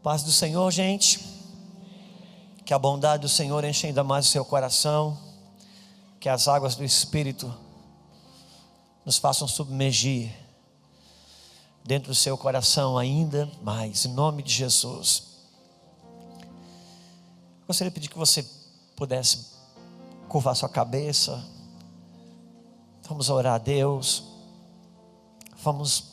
Paz do Senhor, gente. Que a bondade do Senhor enche ainda mais o seu coração. Que as águas do Espírito nos façam submergir dentro do seu coração ainda mais, em nome de Jesus. Eu gostaria de pedir que você pudesse curvar sua cabeça. Vamos orar a Deus. Vamos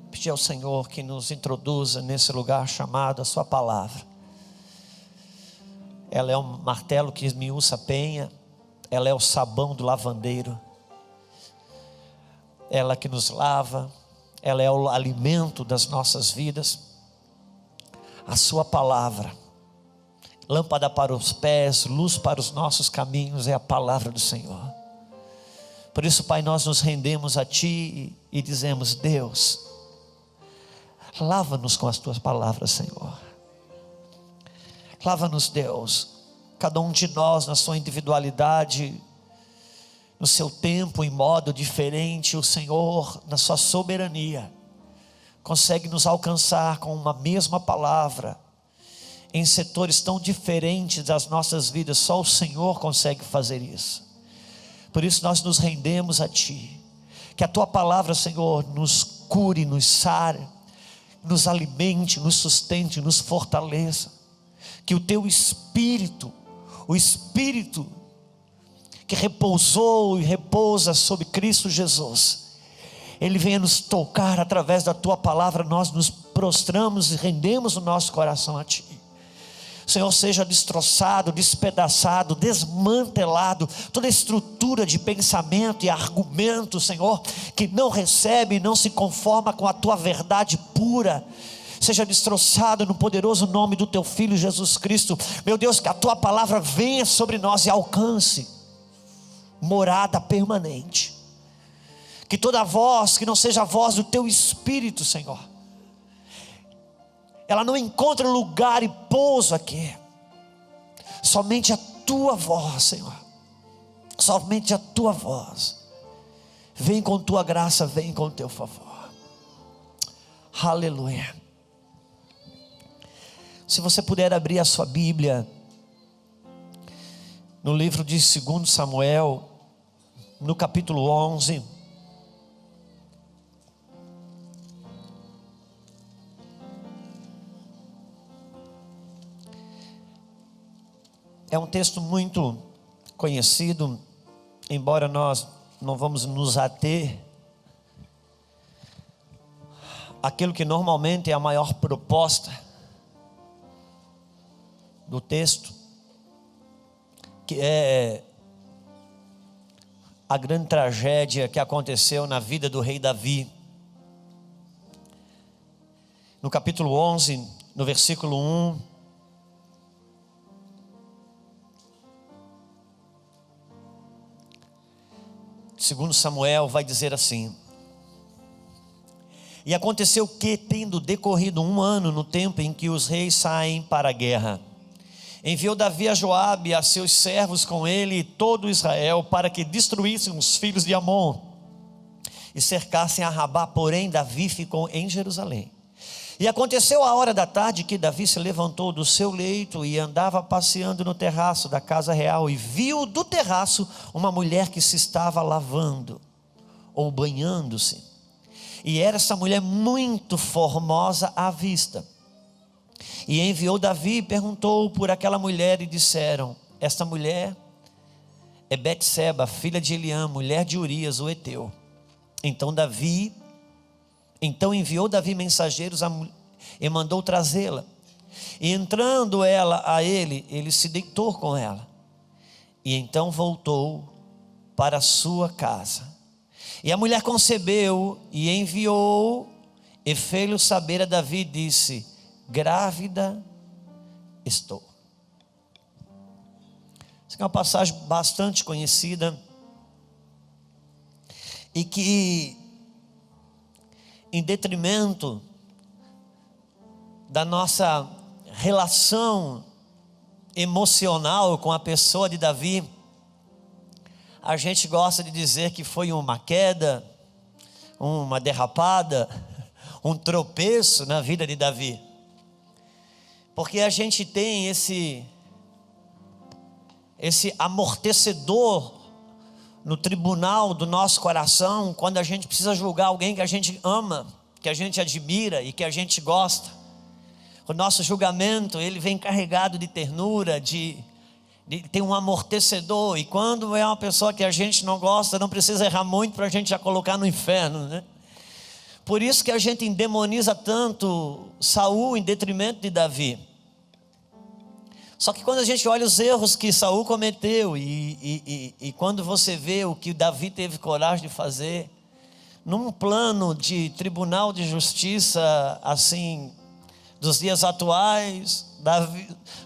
pedir ao Senhor que nos introduza nesse lugar chamado a sua palavra. Ela é um martelo que esmiuça a penha. Ela é o sabão do lavandeiro. Ela que nos lava. Ela é o alimento das nossas vidas. A sua palavra, lâmpada para os pés, luz para os nossos caminhos, é a palavra do Senhor. Por isso, Pai, nós nos rendemos a Ti e dizemos: Deus, lava-nos com as Tuas palavras, Senhor. Lava-nos, Deus, cada um de nós na sua individualidade, no seu tempo, em modo diferente. O Senhor, na sua soberania, consegue nos alcançar com uma mesma palavra, em setores tão diferentes das nossas vidas. Só o Senhor consegue fazer isso. Por isso nós nos rendemos a Ti. Que a Tua palavra, Senhor, nos cure, nos sare, nos alimente, nos sustente, nos fortaleça. Que o Teu Espírito, o Espírito que repousou e repousa sobre Cristo Jesus, Ele venha nos tocar através da Tua palavra. Nós nos prostramos e rendemos o nosso coração a Ti. Senhor, seja destroçado, despedaçado, desmantelado toda estrutura de pensamento e argumento, Senhor, que não recebe e não se conforma com a Tua verdade pura. Seja destroçado no poderoso nome do Teu Filho Jesus Cristo. Meu Deus, que a Tua palavra venha sobre nós e alcance morada permanente. Que toda voz que não seja a voz do Teu Espírito, Senhor, ela não encontra lugar e pouso aqui. Somente a Tua voz, Senhor, somente a Tua voz. Vem com Tua graça, vem com Teu favor. Aleluia. Se você puder abrir a sua Bíblia no livro de 2 Samuel, no capítulo 11. É um texto muito conhecido, embora nós não vamos nos ater àquilo que normalmente é a maior proposta do texto, que é a grande tragédia que aconteceu na vida do rei Davi. No capítulo 11, no versículo 1, segundo Samuel vai dizer assim: e aconteceu que, tendo decorrido 1 ano no tempo em que os reis saem para a guerra, enviou Davi a Joabe e a seus servos com ele e todo Israel, para que destruíssem os filhos de Amon e cercassem a Rabá. Porém Davi ficou em Jerusalém. E aconteceu a hora da tarde que Davi se levantou do seu leito e andava passeando no terraço da casa real, e viu do terraço uma mulher que se estava lavando ou banhando-se, e era essa mulher muito formosa à vista. E enviou Davi e perguntou por aquela mulher, e disseram: esta mulher é Betseba, filha de Eliã, mulher de Urias o heteu. Então enviou Davi mensageiros e mandou trazê-la. E entrando ela a ele se deitou com ela. E então voltou para a sua casa. E a mulher concebeu e enviou e fez-lhe saber a Davi, disse: grávida estou. Essa é uma passagem bastante conhecida, e que, em detrimento da nossa relação emocional com a pessoa de Davi, a gente gosta de dizer que foi uma queda, uma derrapada, um tropeço na vida de Davi. Porque a gente tem esse amortecedor no tribunal do nosso coração, quando a gente precisa julgar alguém que a gente ama, que a gente admira e que a gente gosta. O nosso julgamento, ele vem carregado de ternura, tem um amortecedor. E quando é uma pessoa que a gente não gosta, não precisa errar muito para a gente já colocar no inferno, né? Por isso que a gente endemoniza tanto Saul em detrimento de Davi. Só que quando a gente olha os erros que Saul cometeu e quando você vê o que Davi teve coragem de fazer, num plano de tribunal de justiça assim dos dias atuais,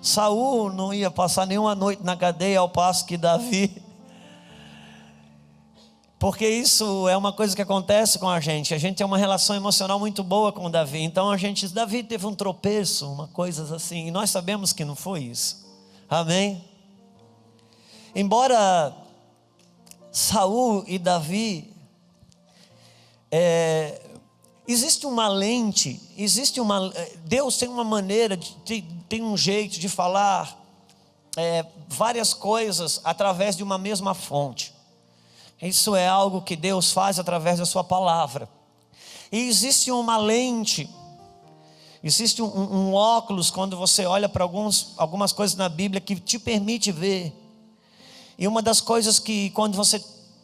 Saul não ia passar nenhuma noite na cadeia, ao passo que Davi, porque isso é uma coisa que acontece com a gente tem uma relação emocional muito boa com Davi. Então Davi teve um tropeço, uma coisa assim, e nós sabemos que não foi isso, amém? Embora Saul e Davi, existe uma lente, Deus tem uma maneira, tem um jeito de falar várias coisas através de uma mesma fonte. Isso é algo que Deus faz através da sua palavra. E existe uma lente, existe um óculos quando você olha para algumas coisas na Bíblia que te permite ver. E uma das coisas que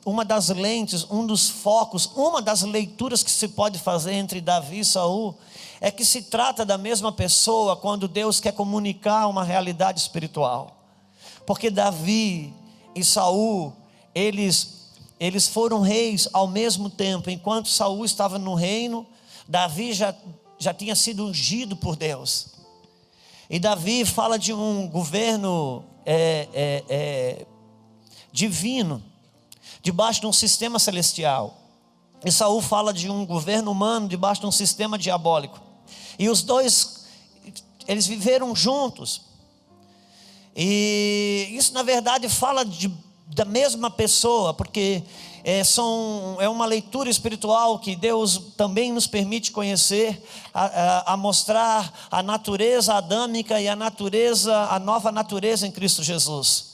uma das lentes, um dos focos, uma das leituras que se pode fazer entre Davi e Saul é que se trata da mesma pessoa quando Deus quer comunicar uma realidade espiritual. Porque Davi e Saul, eles foram reis ao mesmo tempo. Enquanto Saul estava no reino, Davi já tinha sido ungido por Deus. E Davi fala de um governo divino, debaixo de um sistema celestial. E Saul fala de um governo humano debaixo de um sistema diabólico. E os dois, eles viveram juntos. E isso na verdade fala da mesma pessoa, porque é uma leitura espiritual que Deus também nos permite conhecer, a mostrar a natureza adâmica e a nova natureza em Cristo Jesus.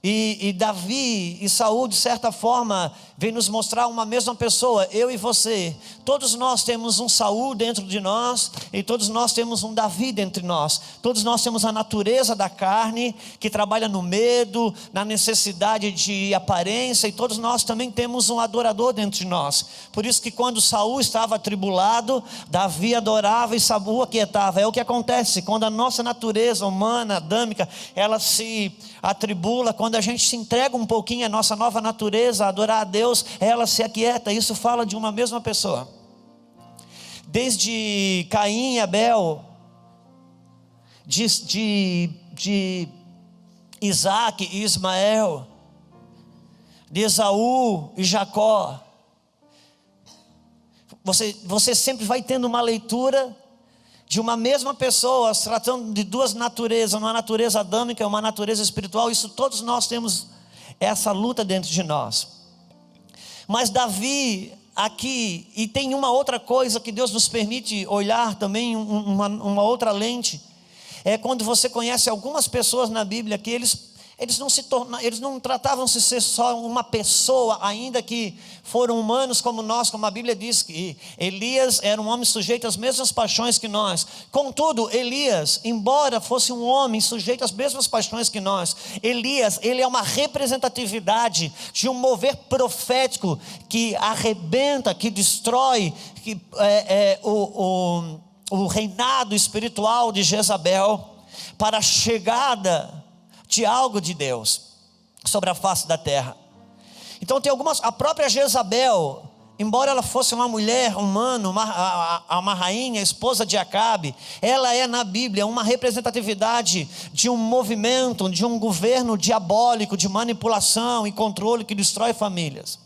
E Davi e Saul, de certa forma, vem nos mostrar uma mesma pessoa, eu e você. Todos nós temos um Saul dentro de nós, e todos nós temos um Davi dentro de nós. Todos nós temos a natureza da carne, que trabalha no medo, na necessidade de aparência, e todos nós também temos um adorador dentro de nós. Por isso que quando Saul estava atribulado, Davi adorava e Saul aquietava. É o que acontece quando a nossa natureza humana, adâmica, ela se atribula. Quando a gente se entrega um pouquinho à nossa nova natureza, a adorar a Deus, ela se aquieta. Isso fala de uma mesma pessoa. Desde Caim e Abel, de Isaac e Ismael, de Esaú e Jacó, você sempre vai tendo uma leitura de uma mesma pessoa, se tratando de duas naturezas, uma natureza adâmica e uma natureza espiritual. Isso todos nós temos essa luta dentro de nós. Mas Davi aqui, e tem uma outra coisa que Deus nos permite olhar também, uma outra lente, é quando você conhece algumas pessoas na Bíblia que eles não tratavam-se ser só uma pessoa, ainda que foram humanos como nós, como a Bíblia diz que Elias era um homem sujeito às mesmas paixões que nós. Contudo, Elias, embora fosse um homem sujeito às mesmas paixões que nós, Elias, ele é uma representatividade de um mover profético que arrebenta, que destrói o reinado espiritual de Jezabel, para a chegada de algo de Deus sobre a face da terra. Então tem a própria Jezabel, embora ela fosse uma mulher humana, uma rainha, esposa de Acabe, ela é na Bíblia uma representatividade de um movimento, de um governo diabólico, de manipulação e controle que destrói famílias.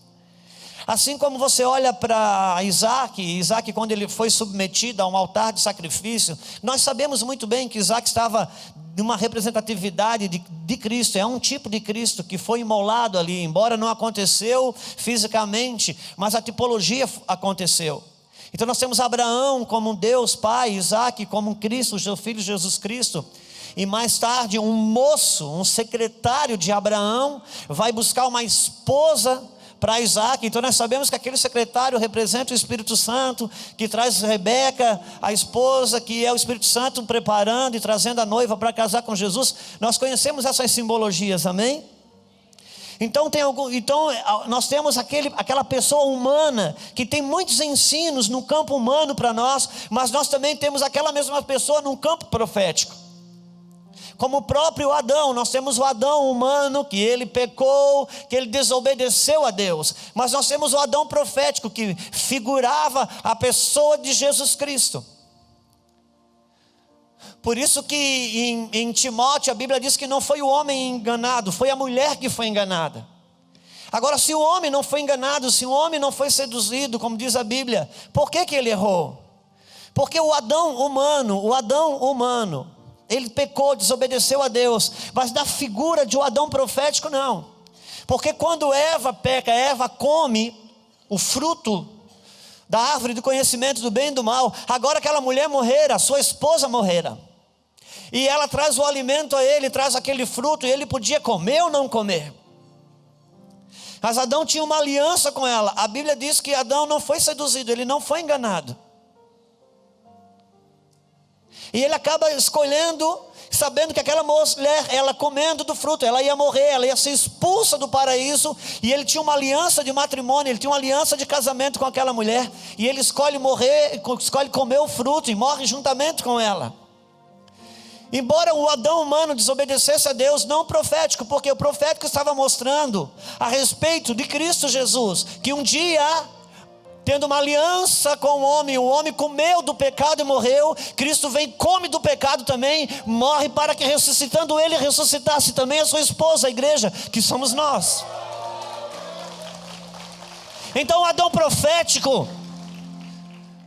Assim como você olha para Isaac, quando ele foi submetido a um altar de sacrifício, nós sabemos muito bem que Isaac estava numa representatividade de Cristo, é um tipo de Cristo que foi imolado ali, embora não aconteceu fisicamente, mas a tipologia aconteceu. Então nós temos Abraão como um Deus Pai, Isaac como um Cristo, o seu filho Jesus Cristo. E mais tarde um moço, um secretário de Abraão, vai buscar uma esposa para Isaac. Então nós sabemos que aquele secretário representa o Espírito Santo, que traz Rebeca, a esposa, que é o Espírito Santo preparando e trazendo a noiva para casar com Jesus. Nós conhecemos essas simbologias, amém? Então nós temos aquela pessoa humana que tem muitos ensinos no campo humano para nós, mas nós também temos aquela mesma pessoa no campo profético. Como o próprio Adão, nós temos o Adão humano, que ele pecou, que ele desobedeceu a Deus. Mas nós temos o Adão profético, que figurava a pessoa de Jesus Cristo. Por isso que em Timóteo a Bíblia diz que não foi o homem enganado, foi a mulher que foi enganada. Agora, se o homem não foi enganado, se o homem não foi seduzido, como diz a Bíblia, por que ele errou? Porque o Adão humano, ele pecou, desobedeceu a Deus. Mas na figura de um Adão profético não. Porque quando Eva peca, Eva come o fruto da árvore do conhecimento do bem e do mal. Agora aquela mulher morrera, sua esposa morrera, e ela traz o alimento a ele, traz aquele fruto, e ele podia comer ou não comer. Mas Adão tinha uma aliança com ela. A Bíblia diz que Adão não foi seduzido, ele não foi enganado. E ele acaba escolhendo, sabendo que aquela mulher, ela comendo do fruto, ela ia morrer, ela ia ser expulsa do paraíso. E ele tinha uma aliança de matrimônio, ele tinha uma aliança de casamento com aquela mulher. E ele escolhe morrer, escolhe comer o fruto e morre juntamente com ela. Embora o Adão humano desobedecesse a Deus, não profético, porque o profético estava mostrando a respeito de Cristo Jesus, que um dia, tendo uma aliança com o homem comeu do pecado e morreu. Cristo vem, come do pecado também, morre para que ressuscitando ele, ressuscitasse também a sua esposa, a igreja, que somos nós. Então o Adão profético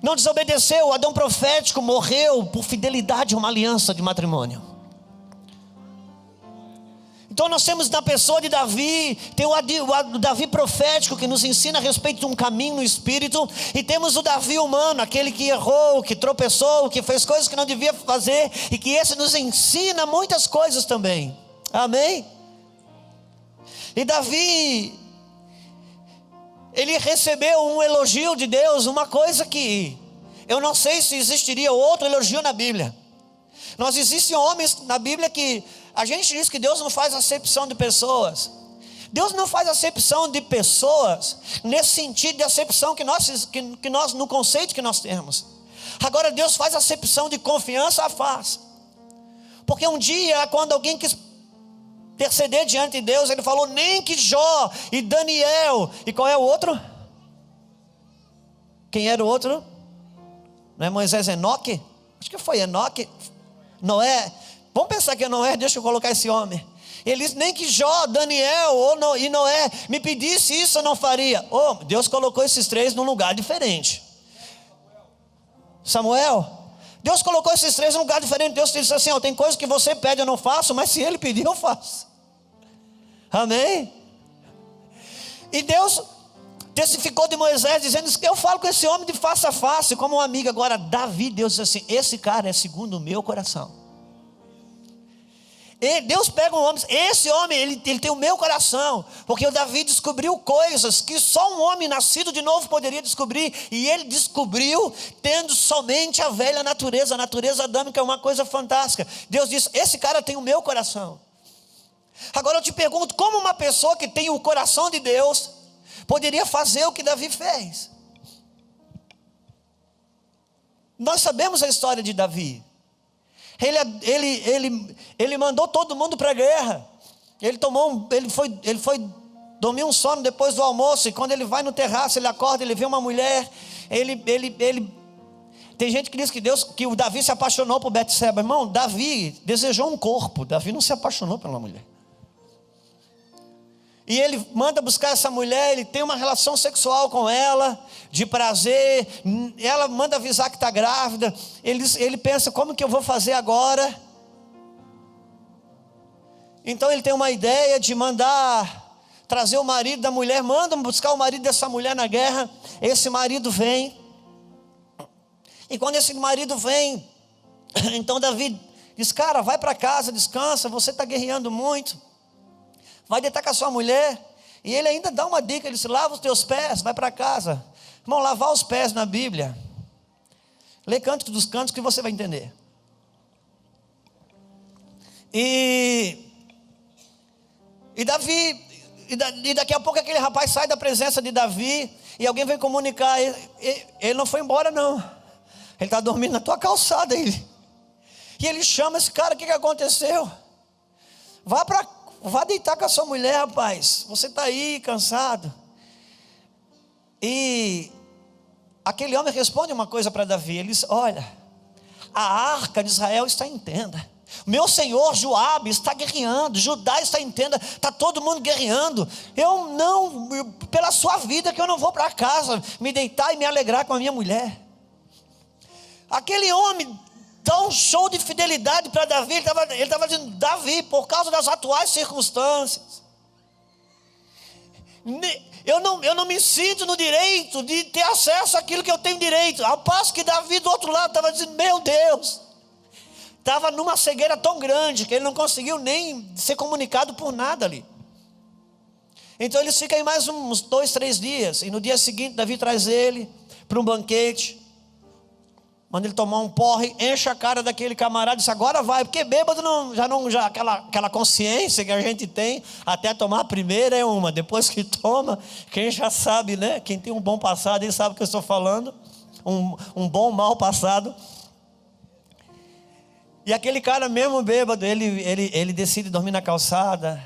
não desobedeceu, o Adão profético morreu por fidelidade a uma aliança de matrimônio. Então nós temos na pessoa de Davi, tem o Davi profético que nos ensina a respeito de um caminho no Espírito, e temos o Davi humano, aquele que errou, que tropeçou, que fez coisas que não devia fazer, e que esse nos ensina muitas coisas também, amém? E Davi, ele recebeu um elogio de Deus, uma coisa que eu não sei se existiria outro elogio na Bíblia. Nós existem homens na Bíblia que a gente diz que Deus não faz acepção de pessoas. Deus não faz acepção de pessoas nesse sentido de acepção que nós no conceito que nós temos. Agora Deus faz acepção de confiança, faz. Porque um dia, quando alguém quis interceder diante de Deus, ele falou: nem que Jó e Daniel, e qual é o outro? Quem era o outro? Não é Moisés, Enoque? Acho que foi Enoque. Noé. Vamos pensar que é Noé, deixa eu colocar esse homem. Ele disse: nem que Jó, Daniel e Noé me pedisse isso, eu não faria. Deus colocou esses três num lugar diferente. Samuel, Deus colocou esses três num lugar diferente. Deus disse assim: tem coisas que você pede eu não faço, mas se ele pedir eu faço. Amém? E Deus testificou de Moisés, dizendo que eu falo com esse homem de face a face, como um amigo. Agora Davi, Deus disse assim: esse cara é segundo o meu coração. E Deus pega um homem, esse homem ele tem o meu coração, porque o Davi descobriu coisas que só um homem nascido de novo poderia descobrir, e ele descobriu tendo somente a velha natureza, a natureza adâmica, é uma coisa fantástica. Deus disse: esse cara tem o meu coração. Agora eu te pergunto, como uma pessoa que tem o coração de Deus poderia fazer o que Davi fez? Nós sabemos a história de Davi. Ele mandou todo mundo para a guerra. Ele foi dormir um sono depois do almoço, e quando ele vai no terraço, ele acorda, ele vê uma mulher. Tem gente que diz que o Davi se apaixonou por Betseba. Irmão, Davi desejou um corpo, Davi não se apaixonou pela mulher. E ele manda buscar essa mulher, ele tem uma relação sexual com ela, de prazer. Ela manda avisar que está grávida. Ele pensa: como que eu vou fazer agora? Então ele tem uma ideia de mandar trazer o marido da mulher. Manda buscar o marido dessa mulher na guerra. Esse marido vem. E quando esse marido vem, então Davi diz: cara, vai para casa, descansa, você está guerreando muito, vai deitar com a sua mulher. E ele ainda dá uma dica, ele diz: lava os teus pés, vai para casa. Irmão, lavar os pés na Bíblia, lê Cântico dos Cânticos que você vai entender. E Davi, e daqui a pouco aquele rapaz sai da presença de Davi, e alguém vem comunicar: ele não foi embora não, ele está dormindo na tua calçada. E ele chama esse cara: o que aconteceu? Vá deitar com a sua mulher, rapaz, você está aí cansado. E aquele homem responde uma coisa para Davi, ele diz: olha, a arca de Israel está em tenda, meu senhor Joabe está guerreando, Judá está em tenda, está todo mundo guerreando. Pela sua vida que eu não vou para casa me deitar e me alegrar com a minha mulher. Aquele homem dá um show de fidelidade para Davi. Ele estava dizendo: Davi, por causa das atuais circunstâncias, eu não me sinto no direito de ter acesso àquilo que eu tenho direito. Ao passo que Davi do outro lado estava dizendo: meu Deus, estava numa cegueira tão grande que ele não conseguiu nem ser comunicado por nada ali. Então eles ficam aí mais uns 2, 3 dias. E no dia seguinte Davi traz ele para um banquete, manda ele tomar um porre, enche a cara daquele camarada e diz: agora vai, porque bêbado já aquela consciência que a gente tem, até tomar a primeira é uma, depois que toma, quem já sabe, né? Quem tem um bom passado, ele sabe o que eu estou falando, um bom mau passado. E aquele cara mesmo bêbado, ele decide dormir na calçada.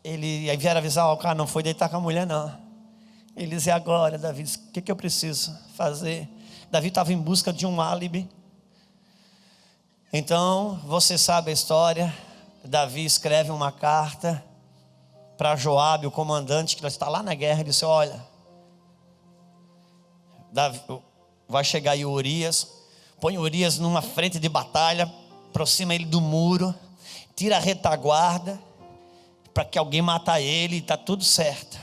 Aí vieram avisar: o cara não foi deitar com a mulher não. Ele diz: e agora, Davi, o que eu preciso fazer? Davi estava em busca de um álibi. Então, você sabe a história. Davi escreve uma carta para Joabe, o comandante que está lá na guerra. Ele disse: olha, Davi, vai chegar aí Urias, põe Urias numa frente de batalha, aproxima ele do muro, tira a retaguarda, para que alguém mata ele, e está tudo certo.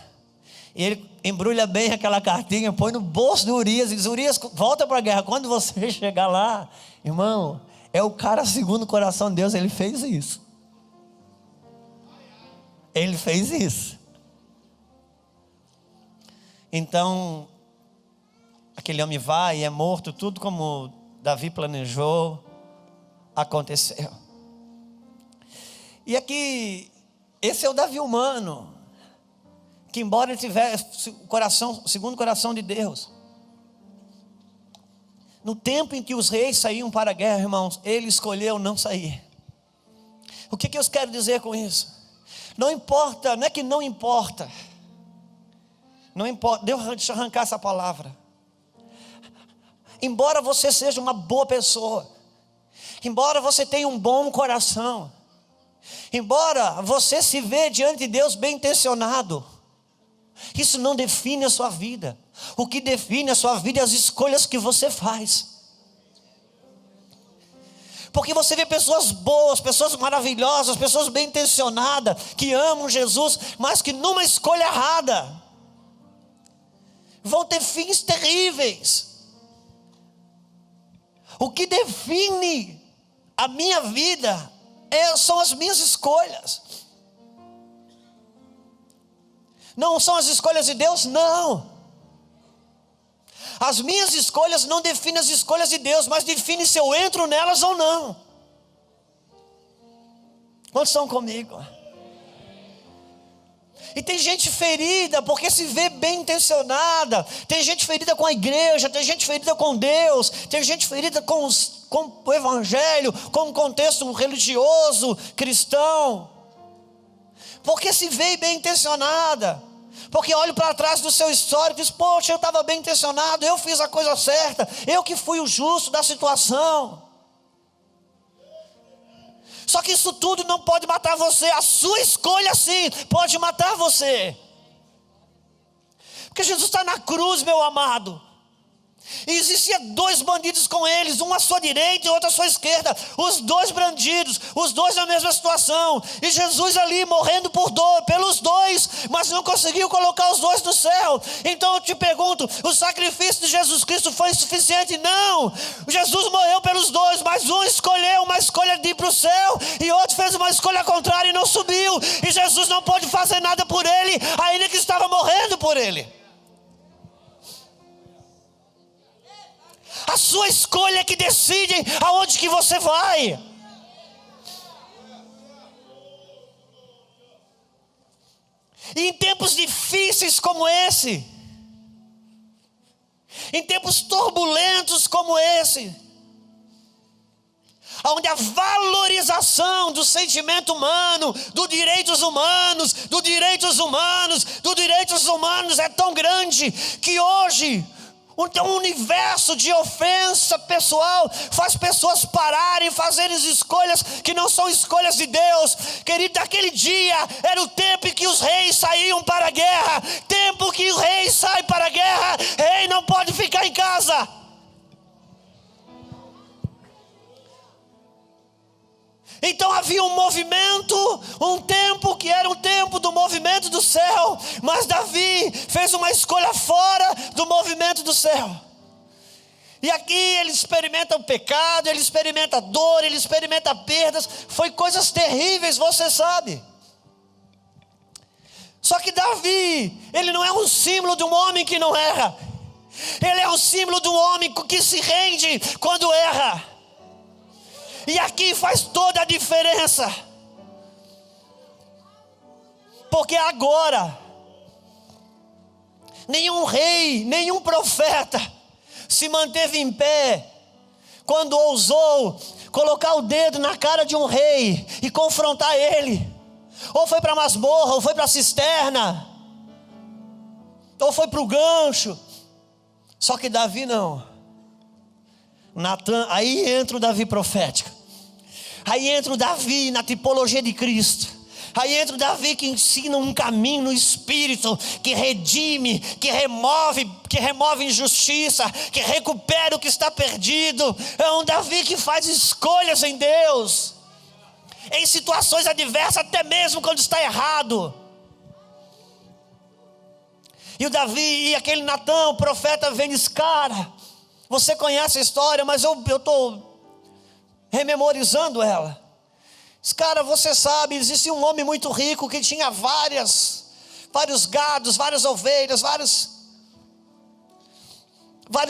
E ele embrulha bem aquela cartinha, põe no bolso do Urias e diz: Urias, volta para a guerra. Quando você chegar lá, irmão, é o cara segundo o coração de Deus. Ele fez isso. Ele fez isso. Então, aquele homem vai e é morto, tudo como Davi planejou, aconteceu. E aqui, esse é o Davi humano, que embora ele tivesse o coração, segundo o coração de Deus, no tempo em que os reis saíam para a guerra, irmãos, ele escolheu não sair. O que eu quero dizer com isso? Não importa, não é que não importa, deixa eu arrancar essa palavra. Embora você seja uma boa pessoa, embora você tenha um bom coração, embora você se vê diante de Deus bem intencionado, isso não define a sua vida. O que define a sua vida é as escolhas que você faz. Porque você vê pessoas boas, pessoas maravilhosas, pessoas bem intencionadas, que amam Jesus, mas que numa escolha errada vão ter fins terríveis. O que define a minha vida são as minhas escolhas. Não são as escolhas de Deus, não. As minhas escolhas não definem as escolhas de Deus, mas definem se eu entro nelas ou não. Quantos estão comigo? E tem gente ferida porque se vê bem intencionada. Tem gente ferida com a igreja, tem gente ferida com Deus, tem gente ferida com o evangelho, com o contexto religioso, cristão, porque se vê bem intencionada, porque olha para trás do seu histórico e diz: poxa, eu estava bem intencionado, eu fiz a coisa certa, eu que fui o justo da situação. Só que isso tudo não pode matar você. A sua escolha sim pode matar você, porque Jesus está na cruz, meu amado. E existia 2 bandidos com eles, um à sua direita e outro à sua esquerda. Os 2 bandidos, os 2 na mesma situação. E Jesus ali morrendo pelos 2, mas não conseguiu colocar os 2 no céu. Então eu te pergunto, o sacrifício de Jesus Cristo foi suficiente? Não. Jesus morreu pelos 2, mas um escolheu uma escolha de ir para o céu, e outro fez uma escolha contrária e não subiu. E Jesus não pôde fazer nada por ele, ainda que estava morrendo por ele. A sua escolha é que decide aonde que você vai. E em tempos difíceis como esse, em tempos turbulentos como esse, onde a valorização do sentimento humano, dos direitos humanos é tão grande, que hoje um universo de ofensa pessoal faz pessoas pararem e fazerem escolhas que não são escolhas de Deus. Querido, aquele dia era o tempo em que os reis saíam para a guerra. Tempo que o rei sai para a guerra, rei não pode ficar em casa. Então havia um movimento, um tempo que era um tempo do movimento do céu, mas Davi fez uma escolha fora do movimento do céu. E aqui ele experimenta o pecado, ele experimenta a dor, ele experimenta perdas, foi coisas terríveis, você sabe. Só que Davi, ele não é um símbolo de um homem que não erra, ele é um símbolo de um homem que se rende quando erra. E aqui faz toda a diferença, porque agora nenhum rei, nenhum profeta se manteve em pé quando ousou colocar o dedo na cara de um rei e confrontar ele. Ou foi para a masmorra, ou foi para a cisterna, ou foi para o gancho. Só que Davi não. Natan, aí entra o Davi profético, aí entra o Davi na tipologia de Cristo, aí entra o Davi que ensina um caminho no Espírito, que redime, que remove injustiça, que recupera o que está perdido. É um Davi que faz escolhas em Deus, em situações adversas, até mesmo quando está errado. E o Davi e aquele Natan, o profeta, vem e diz: cara, você conhece a história, mas eu estou rememorizando ela. Cara, você sabe, existia um homem muito rico que tinha vários gados, várias ovelhas, vários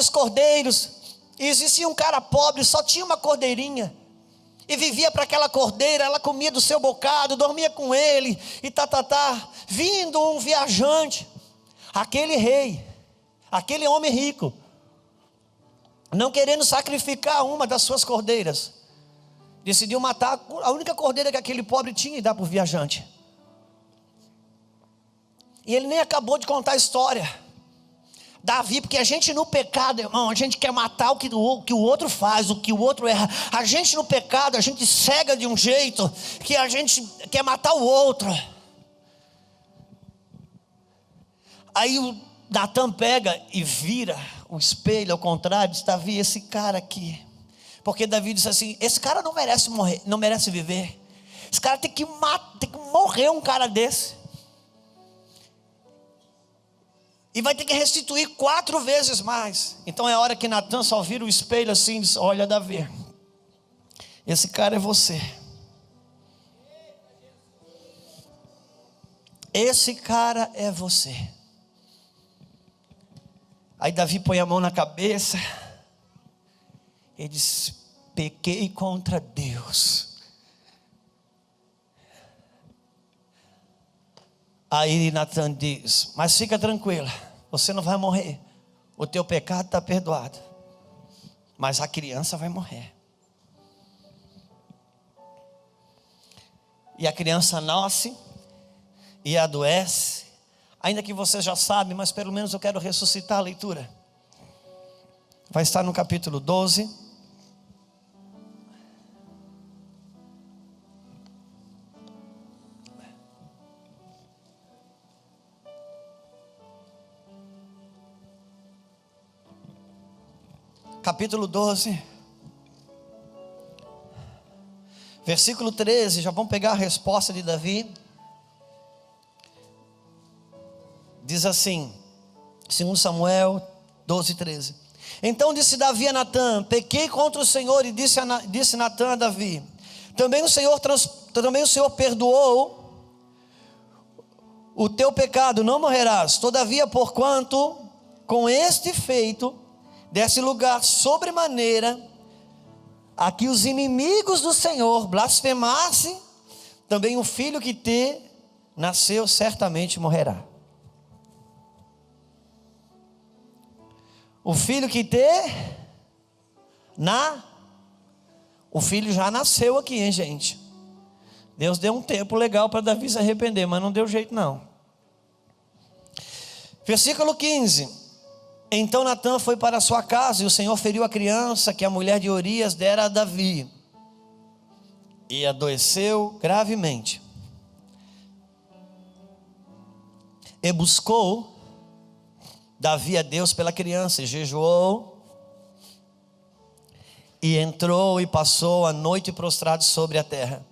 cordeiros. E existia um cara pobre, só tinha uma cordeirinha, e vivia para aquela cordeira. Ela comia do seu bocado, dormia com ele, e vindo um viajante, aquele rei, aquele homem rico, não querendo sacrificar uma das suas cordeiras, decidiu matar a única cordeira que aquele pobre tinha e dar para o viajante. E ele nem acabou de contar a história. Davi, porque a gente no pecado, irmão, a gente quer matar o que o outro faz, o que o outro erra. A gente no pecado, a gente cega de um jeito que a gente quer matar o outro. Aí o Natan pega e vira o espelho ao contrário, diz: Davi, esse cara aqui. Porque Davi disse assim: esse cara não merece morrer, não merece viver. Esse cara tem que morrer, um cara desse. E vai ter que restituir 4 vezes mais. Então é a hora que Natan só vira o espelho assim e diz: olha, Davi, esse cara é você. Esse cara é você. Aí Davi põe a mão na cabeça e diz: pequei contra Deus. Aí Natan diz: mas fica tranquila, você não vai morrer, o teu pecado está perdoado, mas a criança vai morrer. E a criança nasce e adoece. Ainda que você já sabe, mas pelo menos eu quero ressuscitar a leitura. Vai estar no capítulo 12. capítulo 12, versículo 13, já vamos pegar a resposta de Davi. Diz assim, 2 Samuel 12, 13. Então disse Davi a Natã: pequei contra o Senhor. E disse Natã a Davi: também o Senhor perdoou o teu pecado, não morrerás. Todavia, porquanto com este feito desse lugar sobremaneira a que os inimigos do Senhor blasfemassem, também o filho que te nasceu certamente morrerá. O filho que te o filho já nasceu aqui, hein, gente? Deus deu um tempo legal para Davi se arrepender, mas não deu jeito não. Versículo 15. Então Natã foi para a sua casa, e o Senhor feriu a criança que a mulher de Urias dera a Davi, e adoeceu gravemente. E buscou Davi a Deus pela criança, e jejuou, e entrou e passou a noite prostrado sobre a terra.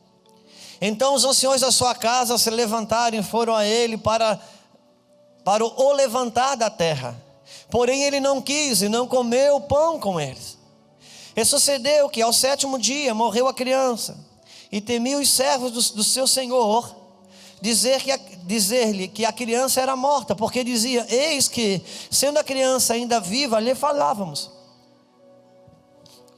Então os anciões da sua casa se levantaram e foram a ele para o levantar da terra. Porém ele não quis e não comeu pão com eles. E sucedeu que ao 7º dia morreu a criança. E temiam os servos do seu senhor dizer-lhe que a criança era morta, porque dizia: eis que, sendo a criança ainda viva, lhe falávamos.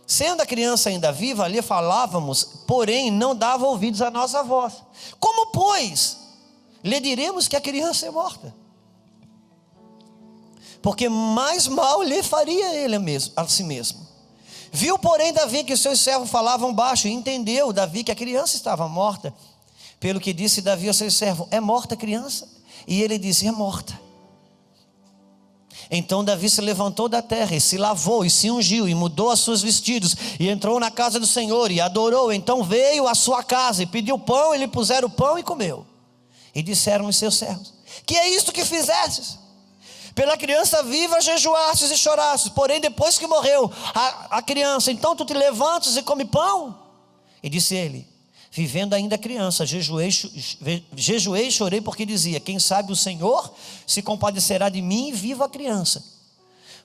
Sendo a criança ainda viva, lhe falávamos, porém não dava ouvidos à nossa voz. Como, pois, lhe diremos que a criança é morta? Porque mais mal lhe faria ele mesmo, a si mesmo. Viu, porém, Davi que seus servos falavam baixo, e entendeu Davi que a criança estava morta. Pelo que disse Davi ao seu servo: é morta a criança? E ele disse: é morta. Então Davi se levantou da terra, e se lavou, e se ungiu, e mudou os seus vestidos, e entrou na casa do Senhor, e adorou. Então veio à sua casa, e pediu pão, e lhe puseram pão, e comeu. E disseram os seus servos: que é isto que fizestes? Pela criança viva jejuastes e chorastes, porém depois que morreu a criança, então tu te levantas e come pão? E disse ele: vivendo ainda criança, jejuei e chorei, porque dizia: quem sabe o Senhor se compadecerá de mim e viva a criança.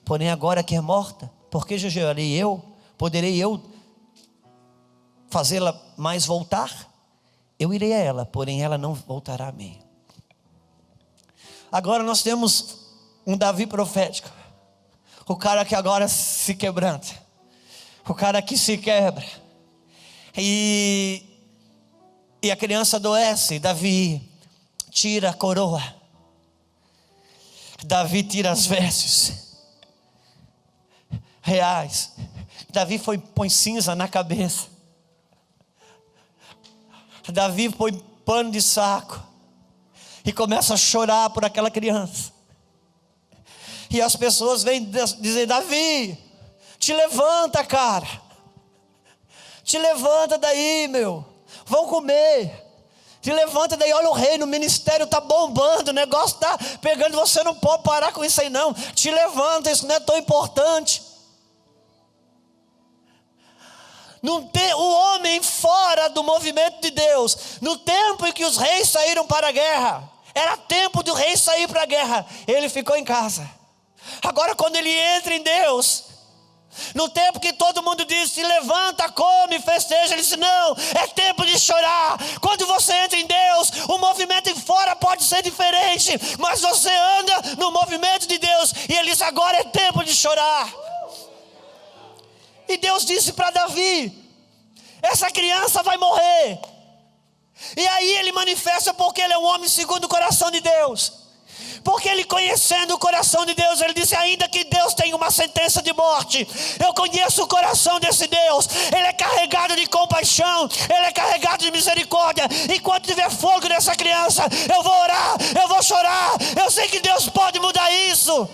Porém agora que é morta, porque jejuarei eu? Poderei eu fazê-la mais voltar? Eu irei a ela, porém ela não voltará a mim. Agora nós temos um Davi profético, o cara que agora se quebranta, o cara que se quebra, e a criança adoece. Davi tira a coroa, Davi tira as vestes reais, Davi põe cinza na cabeça, Davi põe pano de saco e começa a chorar por aquela criança. E as pessoas vêm dizer: Davi, te levanta, cara, te levanta daí, meu, vão comer, te levanta daí, olha o reino, o ministério está bombando, o negócio está pegando, você não pode parar com isso aí não, te levanta, isso não é tão importante. O homem fora do movimento de Deus, no tempo em que os reis saíram para a guerra, era tempo do rei sair para a guerra, ele ficou em casa. Agora quando ele entra em Deus, no tempo que todo mundo diz: se levanta, come, festeja, ele disse: não, é tempo de chorar. Quando você entra em Deus, o movimento em fora pode ser diferente, mas você anda no movimento de Deus, e ele diz: agora é tempo de chorar. E Deus disse para Davi: essa criança vai morrer. E aí ele manifesta, porque ele é um homem segundo o coração de Deus. Porque ele, conhecendo o coração de Deus, ele disse: ainda que Deus tenha uma sentença de morte, eu conheço o coração desse Deus. Ele é carregado de compaixão, ele é carregado de misericórdia. Enquanto tiver fogo nessa criança, eu vou orar, eu vou chorar. Eu sei que Deus pode mudar isso.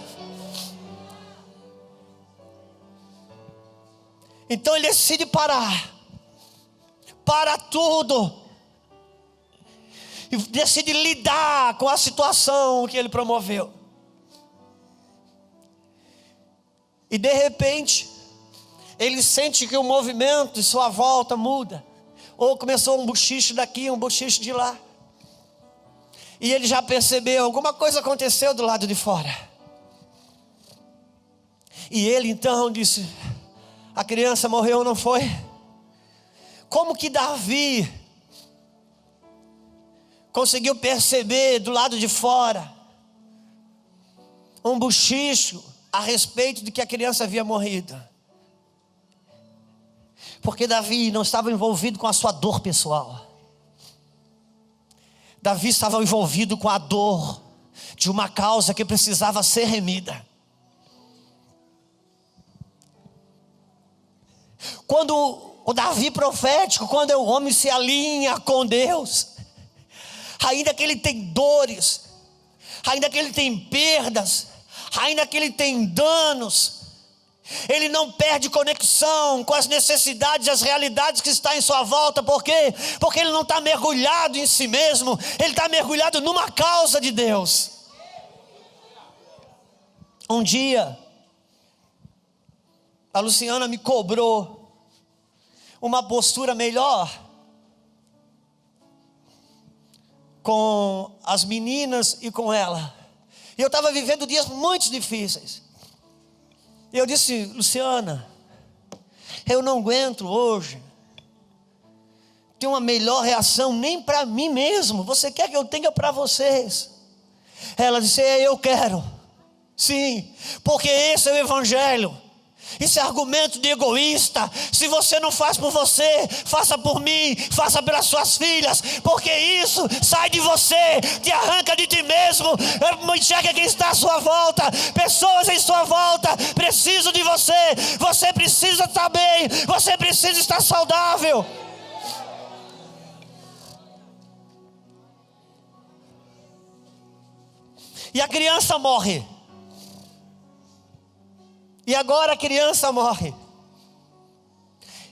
Então ele decide parar, para tudo, e decide lidar com a situação que ele promoveu. E de repente, ele sente que o movimento em sua volta muda. Ou começou um bochiche daqui, um bochiche de lá. E ele já percebeu, alguma coisa aconteceu do lado de fora. E ele então disse: a criança morreu, não foi? Como que Davi conseguiu perceber do lado de fora um bochicho a respeito de que a criança havia morrido? Porque Davi não estava envolvido com a sua dor pessoal. Davi estava envolvido com a dor de uma causa que precisava ser remida. Quando o Davi profético, quando o homem se alinha com Deus, ainda que ele tem dores, ainda que ele tem perdas, ainda que ele tem danos, ele não perde conexão com as necessidades e as realidades que estão em sua volta. Por quê? Porque ele não está mergulhado em si mesmo, ele está mergulhado numa causa de Deus. Um dia, a Luciana me cobrou uma postura melhor com as meninas e com ela. E eu estava vivendo dias muito difíceis. E eu disse: Luciana, eu não aguento hoje ter uma melhor reação nem para mim mesmo. Você quer que eu tenha para vocês? Ela disse: eu quero. Sim, porque esse é o evangelho. Isso é argumento de egoísta. Se você não faz por você, faça por mim, faça pelas suas filhas, porque isso sai de você, te arranca de ti mesmo. Enxerga quem está à sua volta. Pessoas em sua volta precisam de você. Você precisa estar bem, você precisa estar saudável. E a criança morre. E agora a criança morre.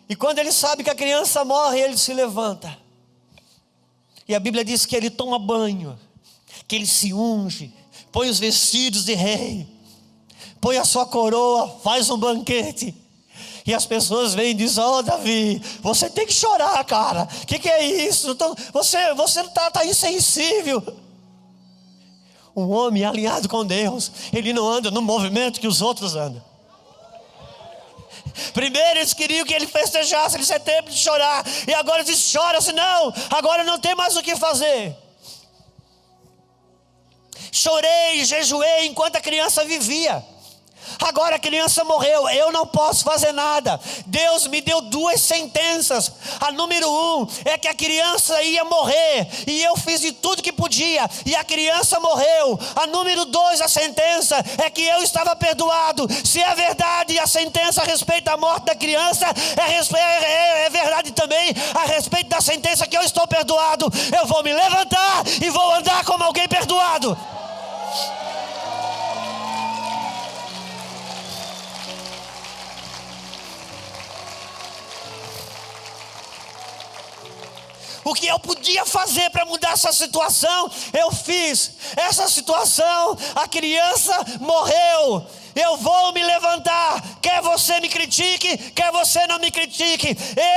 E quando ele sabe que a criança morre, ele se levanta. E a Bíblia diz que ele toma banho, que ele se unge, põe os vestidos de rei, põe a sua coroa, faz um banquete. E as pessoas vêm e dizem: Davi, você tem que chorar, cara. O que é isso? Então, você está insensível. Um homem alinhado com Deus, ele não anda no movimento que os outros andam. Primeiro eles queriam que ele festejasse, ele tinha tempo de chorar. E agora eles dizem: chora, senão agora não tem mais o que fazer. Chorei, jejuei enquanto a criança vivia. Agora a criança morreu, eu não posso fazer nada. Deus me deu 2 sentenças. A número 1 é que a criança ia morrer, e eu fiz de tudo que podia, e a criança morreu. A número 2, a sentença é que eu estava perdoado. Se é verdade a sentença a respeito da morte da criança, é verdade também a respeito da sentença que eu estou perdoado. Eu vou me levantar e vou andar como alguém perdoado. O que eu podia fazer para mudar essa situação, eu fiz. Essa situação, a criança morreu. Eu vou me levantar. Quer você me critique, quer você não me critique,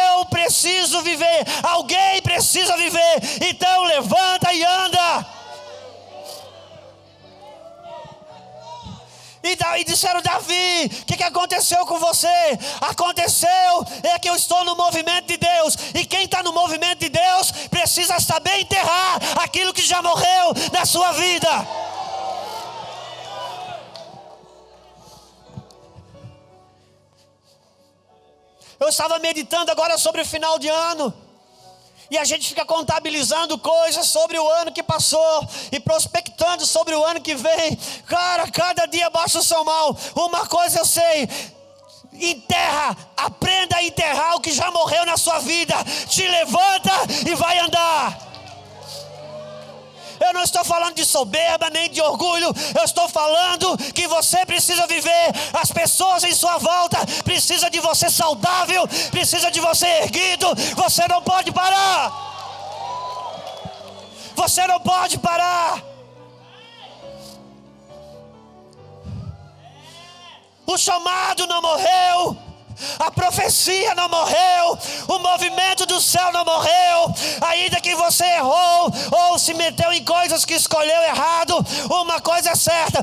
eu preciso viver. Alguém precisa viver. Então levanta e anda. E disseram: Davi, o que aconteceu com você? Aconteceu é que eu estou no movimento de Deus. E quem está no movimento de Deus precisa saber enterrar aquilo que já morreu na sua vida. Eu estava meditando agora sobre o final de ano. E a gente fica contabilizando coisas sobre o ano que passou e prospectando sobre o ano que vem. Cara, cada dia baixa o seu mal. Uma coisa eu sei: enterra, aprenda a enterrar o que já morreu na sua vida. Te levanta e vai andar. Eu não estou falando de soberba nem de orgulho. Eu estou falando que você precisa viver. As pessoas em sua volta precisam de você saudável, precisa de você erguido. Você não pode parar. Você não pode parar. O chamado não morreu, A profecia não morreu, o movimento do céu não morreu. Ainda que você errou ou se meteu em coisas que escolheu errado, uma coisa é certa: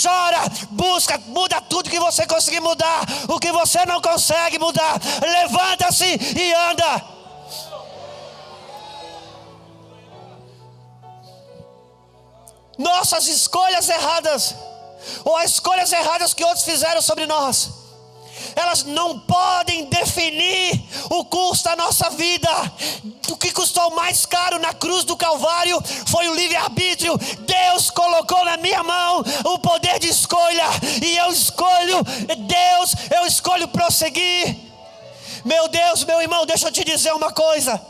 chora, busca, muda tudo que você conseguir mudar. O que você não consegue mudar, levanta-se e anda. Nossas escolhas erradas, ou as escolhas erradas que outros fizeram sobre nós, elas não podem definir o curso da nossa vida. O que custou mais caro na cruz do Calvário foi o livre-arbítrio. Deus colocou na minha mão o poder de escolha, e eu escolho Deus, eu escolho prosseguir. Meu Deus, meu irmão, deixa eu te dizer uma coisa.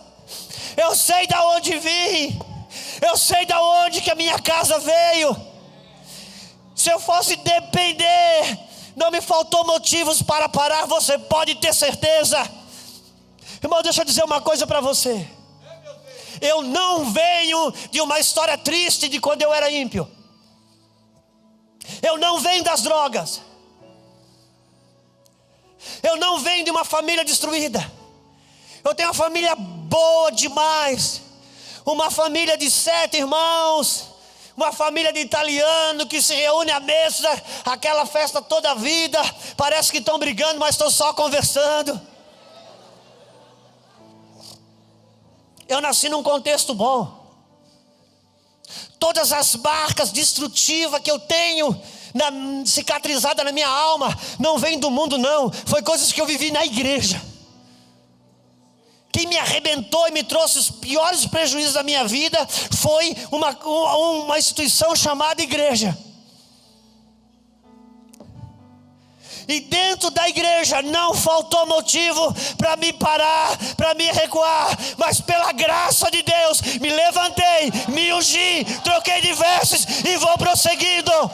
Eu sei de onde vim, eu sei de onde que a minha casa veio. Se eu fosse depender, não me faltou motivos para parar, você pode ter certeza. Irmão, deixa eu dizer uma coisa para você. Eu não venho de uma história triste de quando eu era ímpio. Eu não venho das drogas. Eu não venho de uma família destruída. Eu tenho uma família boa demais. Uma família de 7 irmãos. Uma família de italiano que se reúne à mesa, aquela festa toda a vida. Parece que estão brigando, mas estão só conversando. Eu nasci num contexto bom. Todas as marcas destrutivas que eu tenho cicatrizada na minha alma não vem do mundo, não. Foi coisas que eu vivi na igreja. Quem me arrebentou e me trouxe os piores prejuízos da minha vida foi uma instituição chamada igreja. E dentro da igreja não faltou motivo para me parar, para me recuar. Mas pela graça de Deus, me levantei, me ungi, troquei de vestes e vou prosseguindo.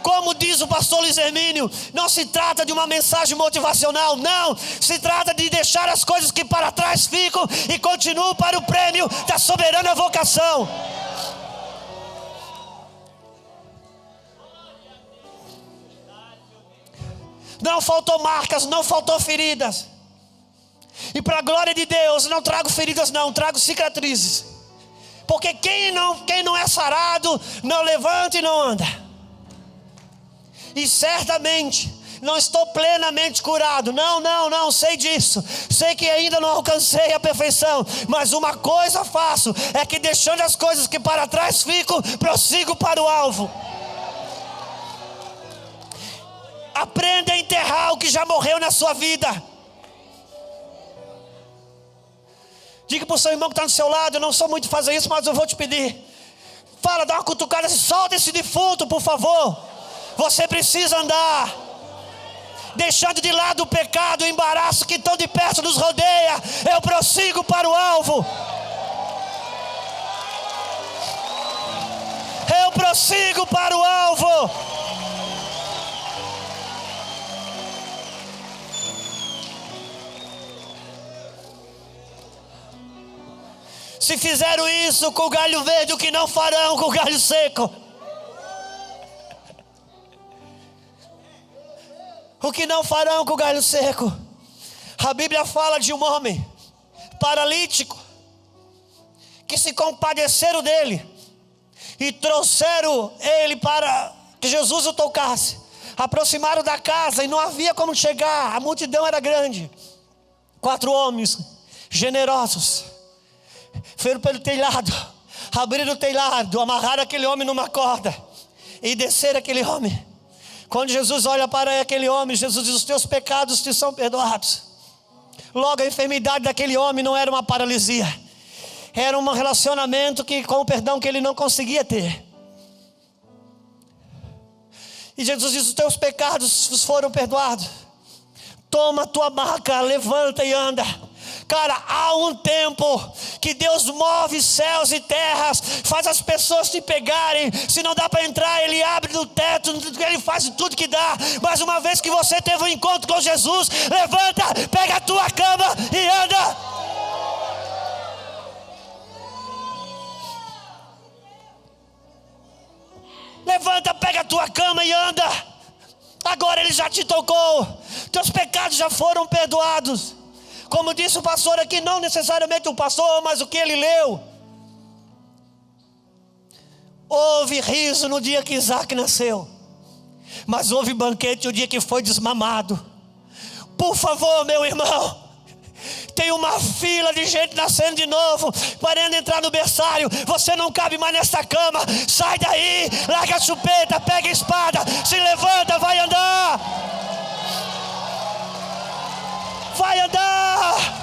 Como diz o pastor Luiz Hermínio, não se trata de uma mensagem motivacional, não. Se trata de deixar as coisas que para trás ficam e continuam para o prêmio da soberana vocação. Não faltou marcas, não faltou feridas. E para a glória de Deus, não trago feridas não, trago cicatrizes. Porque quem não é sarado, não levanta e não anda. E certamente não estou plenamente curado. Não, sei disso. Sei que ainda não alcancei a perfeição. Mas uma coisa faço, é que deixando as coisas que para trás ficam, prossigo para o alvo. Aprenda a enterrar o que já morreu na sua vida. Diga para o seu irmão que está do seu lado: eu não sou muito de fazer isso, mas eu vou te pedir. Fala, dá uma cutucada assim: solta esse defunto, por favor. Você precisa andar, deixando de lado o pecado, o embaraço que tão de perto nos rodeia. Eu prossigo para o alvo. Eu prossigo para o alvo. Se fizeram isso com o galho verde, o que não farão com o galho seco? O que não farão com o galho seco? A Bíblia fala de um homem paralítico que se compadeceram dele e trouxeram ele para que Jesus o tocasse. Aproximaram da casa e não havia como chegar, a multidão era grande. 4 homens generosos foram pelo telhado, abriram o telhado, amarraram aquele homem numa corda e desceram aquele homem. Quando Jesus olha para aquele homem, Jesus diz: os teus pecados te são perdoados. Logo a enfermidade daquele homem não era uma paralisia, era um relacionamento com o perdão que ele não conseguia ter. E Jesus diz: os teus pecados foram perdoados. Toma a tua maca, levanta e anda. Cara, há um tempo que Deus move céus e terras, faz as pessoas te pegarem. Se não dá para entrar, Ele abre no teto, Ele faz tudo que dá. Mas uma vez que você teve um encontro com Jesus, levanta, pega a tua cama e anda. Levanta, pega tua cama e anda. Agora Ele já te tocou, teus pecados já foram perdoados. Como disse o pastor aqui, não necessariamente o pastor, mas o que ele leu. Houve riso no dia que Isaac nasceu, mas houve banquete o dia que foi desmamado. Por favor, meu irmão, tem uma fila de gente nascendo de novo, querendo entrar no berçário. Você não cabe mais nessa cama. Sai daí, larga a chupeta, pega a espada, se levanta, vai andar. Vai andar.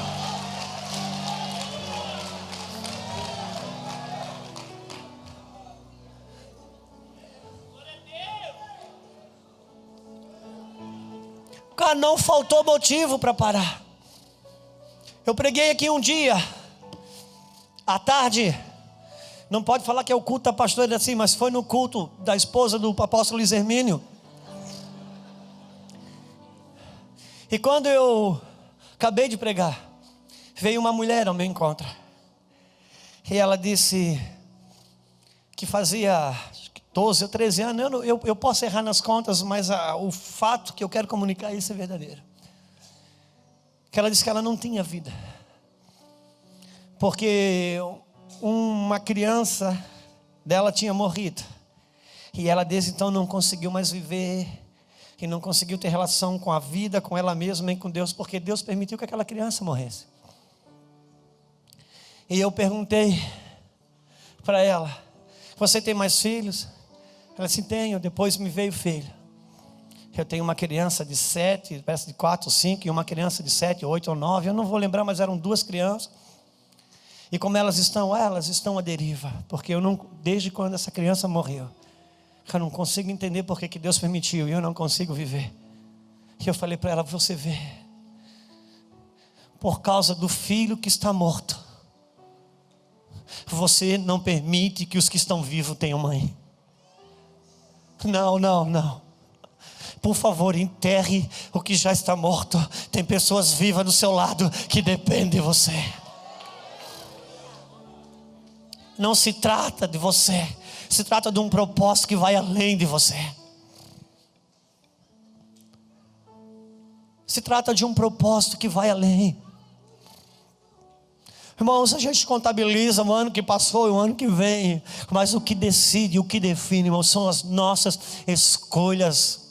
Cara, não faltou motivo para parar. Eu preguei aqui um dia, à tarde, não pode falar que é o culto da pastora assim, mas foi no culto da esposa do apóstolo Luiz Hermínio. E quando eu acabei de pregar, veio uma mulher ao meu encontro. E ela disse que fazia 12 ou 13 anos, eu posso errar nas contas, mas o fato que eu quero comunicar isso é verdadeiro. Que ela disse que ela não tinha vida, porque uma criança dela tinha morrido, e ela desde então não conseguiu mais viver, e não conseguiu ter relação com a vida, com ela mesma, nem com Deus, porque Deus permitiu que aquela criança morresse. E eu perguntei para ela: você tem mais filhos? Ela disse: tenho. Depois me veio filho. Eu tenho uma criança de 7, parece de 4 ou 5, e uma criança de 7, 8 ou 9, eu não vou lembrar, mas eram 2 crianças. E como elas estão à deriva, porque desde quando essa criança morreu, eu não consigo entender porque que Deus permitiu, e eu não consigo viver. E eu falei para ela: você vê, por causa do filho que está morto, você não permite que os que estão vivos tenham mãe. Não. Por favor, enterre o que já está morto. Tem pessoas vivas do seu lado que dependem de você. Não se trata de você, se trata de um propósito que vai além de você. Se trata de um propósito que vai além. Irmãos, a gente contabiliza o ano que passou e o ano que vem, mas o que decide, o que define, irmãos, são as nossas escolhas.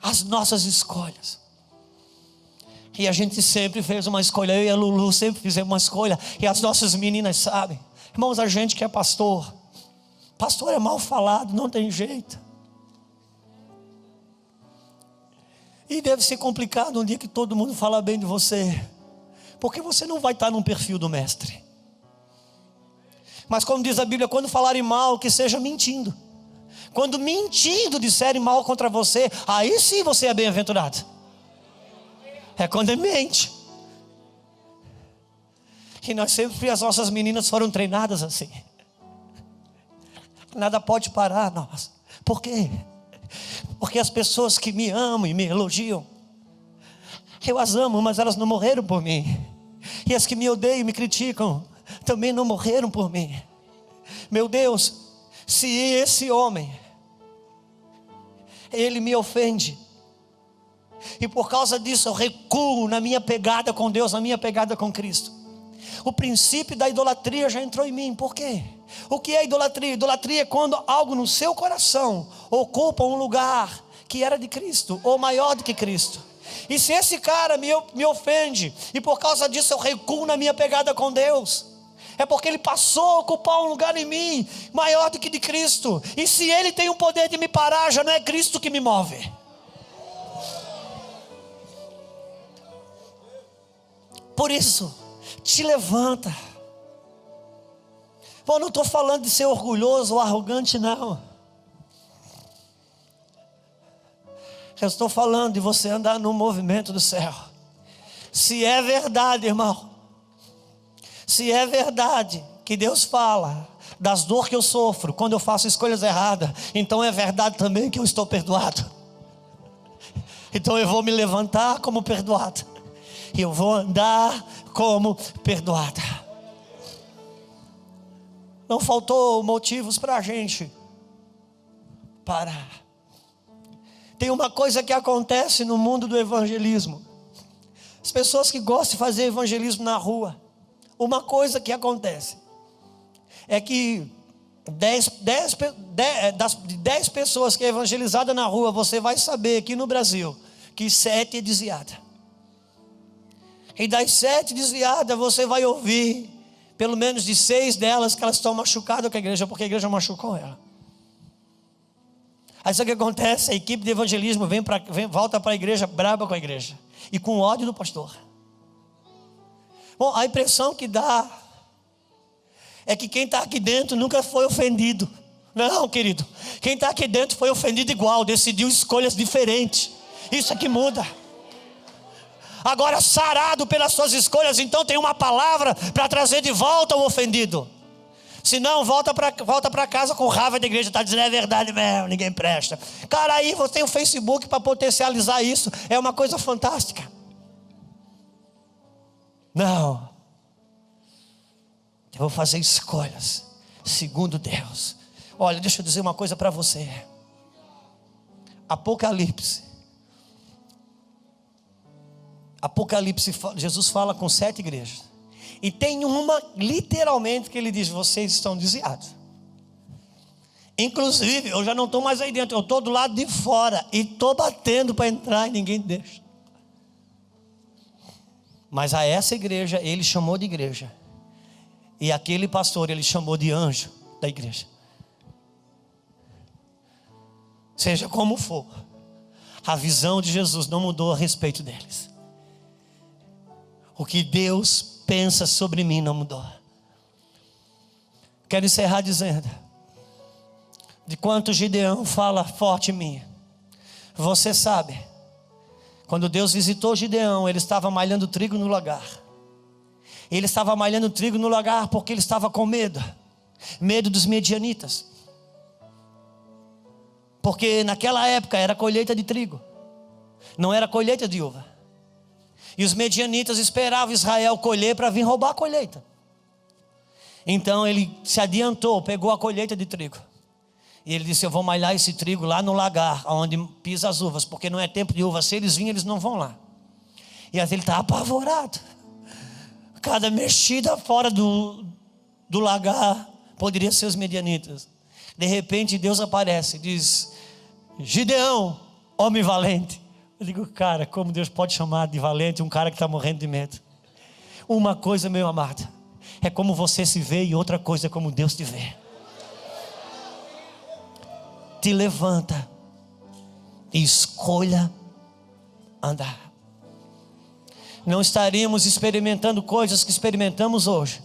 As nossas escolhas. E a gente sempre fez uma escolha. Eu e a Lulu sempre fizemos uma escolha. E as nossas meninas sabem. Irmãos, a gente que é pastor é mal falado, não tem jeito. E deve ser complicado um dia que todo mundo fala bem de você, porque você não vai estar num perfil do mestre. Mas como diz a Bíblia, quando falarem mal, que seja mentindo. Quando mentindo disserem mal contra você, aí sim você é bem-aventurado. É quando mente. E nós sempre, as nossas meninas foram treinadas assim. Nada pode parar nós. Por quê? Porque as pessoas que me amam e me elogiam, eu as amo, mas elas não morreram por mim. E as que me odeiam e me criticam, também não morreram por mim. Meu Deus, se esse homem, ele me ofende, e por causa disso eu recuo na minha pegada com Deus, na minha pegada com Cristo, o princípio da idolatria já entrou em mim. Por quê? O que é idolatria? Idolatria é quando algo no seu coração ocupa um lugar que era de Cristo, ou maior do que Cristo. E se esse cara me ofende, e por causa disso eu recuo na minha pegada com Deus, é porque ele passou a ocupar um lugar em mim maior do que de Cristo. E se ele tem o poder de me parar, já não é Cristo que me move. Por isso, te levanta. Bom, não estou falando de ser orgulhoso ou arrogante, não. Eu estou falando de você andar no movimento do céu. Se é verdade, irmão, se é verdade que Deus fala das dores que eu sofro quando eu faço escolhas erradas, então é verdade também que eu estou perdoado. Então eu vou me levantar como perdoado, e eu vou andar como perdoada. Não faltou motivos para a gente parar. Tem uma coisa que acontece no mundo do evangelismo. As pessoas que gostam de fazer evangelismo na rua, uma coisa que acontece é que 10 pessoas que é evangelizada na rua, você vai saber aqui no Brasil que 7 é desviada. E das 7 desviadas, você vai ouvir pelo menos de 6 delas que elas estão machucadas com a igreja, porque a igreja machucou ela. Aí sabe o que acontece? A equipe de evangelismo volta para a igreja braba com a igreja e com ódio do pastor. Bom, a impressão que dá é que quem está aqui dentro nunca foi ofendido. Não, querido, quem está aqui dentro foi ofendido igual, decidiu escolhas diferentes. Isso é que muda. Agora, sarado pelas suas escolhas, então tem uma palavra para trazer de volta o ofendido. Se não, volta para casa com raiva da igreja. Está dizendo, é verdade mesmo, ninguém presta. Cara, aí você tem o Facebook para potencializar isso. É uma coisa fantástica. Não. Eu vou fazer escolhas segundo Deus. Olha, deixa eu dizer uma coisa para você. Apocalipse, Jesus fala com 7 igrejas. E tem uma, literalmente, que ele diz, vocês estão desviados. Inclusive, eu já não estou mais aí dentro, eu estou do lado de fora. E estou batendo para entrar e ninguém deixa. Mas a essa igreja, ele chamou de igreja. E aquele pastor, ele chamou de anjo da igreja. Seja como for, a visão de Jesus não mudou a respeito deles. O que Deus pensa sobre mim não mudou. Quero encerrar dizendo, de quanto Gideão fala forte em mim. Você sabe, quando Deus visitou Gideão, ele estava malhando trigo no lagar. Ele estava malhando trigo no lagar porque ele estava com medo dos medianitas. Porque naquela época era colheita de trigo, não era colheita de uva. E os medianitas esperavam Israel colher para vir roubar a colheita. Então ele se adiantou, pegou a colheita de trigo. E ele disse, eu vou malhar esse trigo lá no lagar, onde pisa as uvas, porque não é tempo de uva. Se eles virem, eles não vão lá. E aí ele está apavorado. Cada mexida fora do lagar poderia ser os medianitas. De repente Deus aparece e diz, Gideão, homem valente. Eu digo, cara, como Deus pode chamar de valente um cara que está morrendo de medo? Uma coisa, meu amado, é como você se vê, e outra coisa é como Deus te vê. Te levanta e escolha andar. Não estaríamos experimentando coisas que experimentamos hoje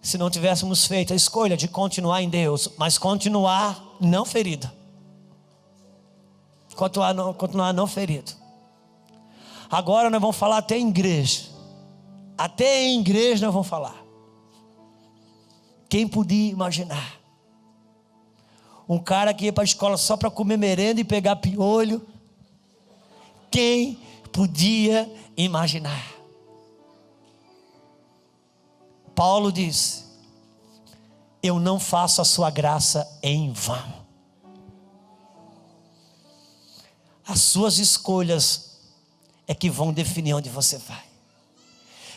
se não tivéssemos feito a escolha de continuar em Deus, mas continuar não ferido. Continuar não ferido. Agora nós vamos falar até em igreja. Até em igreja nós vamos falar. Quem podia imaginar um cara que ia para a escola só para comer merenda e pegar piolho? Quem podia imaginar? Paulo diz, eu não faço a sua graça em vão. As suas escolhas é que vão definir onde você vai.